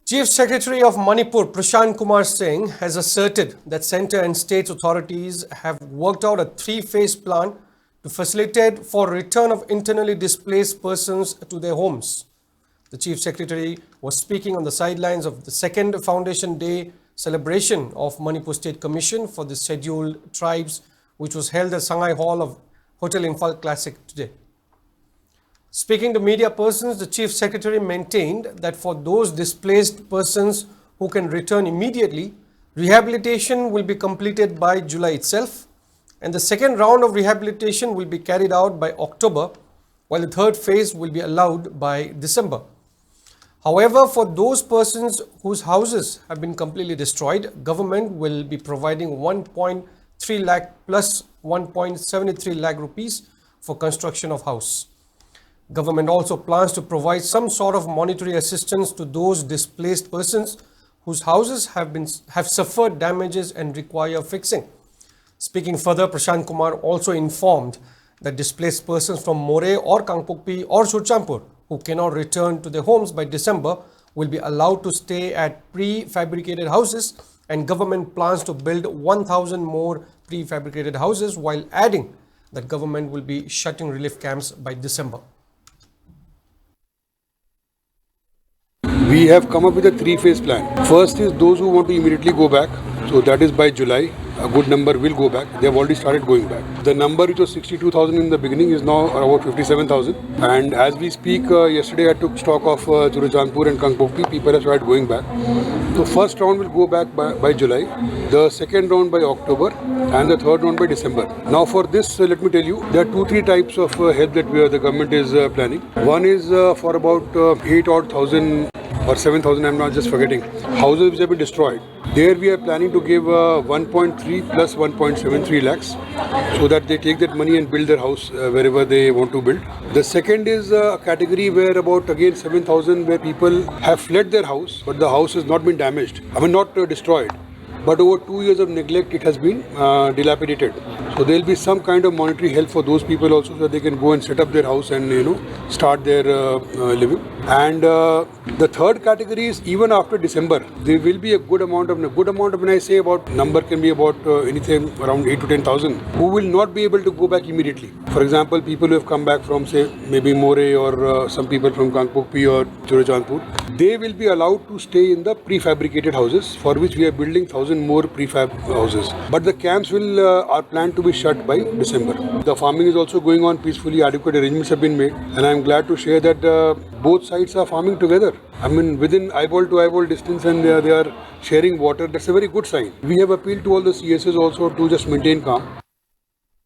Chief Secretary of Manipur, Prashant Kumar Singh, has asserted that centre and state authorities have worked out a three-phase plan to facilitate for return of internally displaced persons to their homes. The Chief Secretary was speaking on the sidelines of the second Foundation Day celebration of Manipur State Commission for the Scheduled Tribes, which was held at Shanghai Hall of Hotel Imphal Classic today. Speaking to media persons, the Chief Secretary maintained that for those displaced persons who can return immediately, rehabilitation will be completed by July itself, and the second round of rehabilitation will be carried out by October, while the third phase will be allowed by December. However, for those persons whose houses have been completely destroyed, government will be providing 1.3 lakh plus 1.73 lakh rupees for construction of house. Government also plans to provide some sort of monetary assistance to those displaced persons whose houses have suffered damages and require fixing. Speaking further, Prashant Kumar also informed that displaced persons from More or Kangpokpi or Surchampur who cannot return to their homes by December will be allowed to stay at prefabricated houses, and government plans to build 1,000 more prefabricated houses, while adding that government will be shutting relief camps by December. We have come up with a three-phase plan. First is those who want to immediately go back. So that is by July. A good number will go back. They have already started going back. The number which was 62,000 in the beginning is now about 57,000. And as we speak, yesterday I took stock of Surchampur and Kangpokpi. People have started going back. The first round will go back by July, the second round by October, and the third round by December. Now for this, let me tell you, there are three types of help that the government is planning. One is for about 8,000 or 7,000, I'm not just forgetting, houses which have been destroyed. There we are planning to give 1.3 plus 1.73 lakhs so that they take that money and build their house wherever they want to build. The second is a category where about again 7,000 where people have fled their house, but the house has not been damaged. Not destroyed. But over 2 years of neglect, it has been dilapidated. So there will be some kind of monetary help for those people also, so that they can go and set up their house and start their living. And the third category is even after December, there will be a good amount of when I say about number can be about anything around 8 to 10,000 who will not be able to go back immediately. For example, people who have come back from say maybe More or some people from Kangpokpi or Surchampur, they will be allowed to stay in the prefabricated houses, for which we are building 1,000 more prefab houses. But the camps are planned to be shut by December. The farming is also going on peacefully. Adequate arrangements have been made, and I am glad to share that both sides are farming together. Within eyeball to eyeball distance, and they are sharing water. That's a very good sign. We have appealed to all the CSs also to just maintain calm.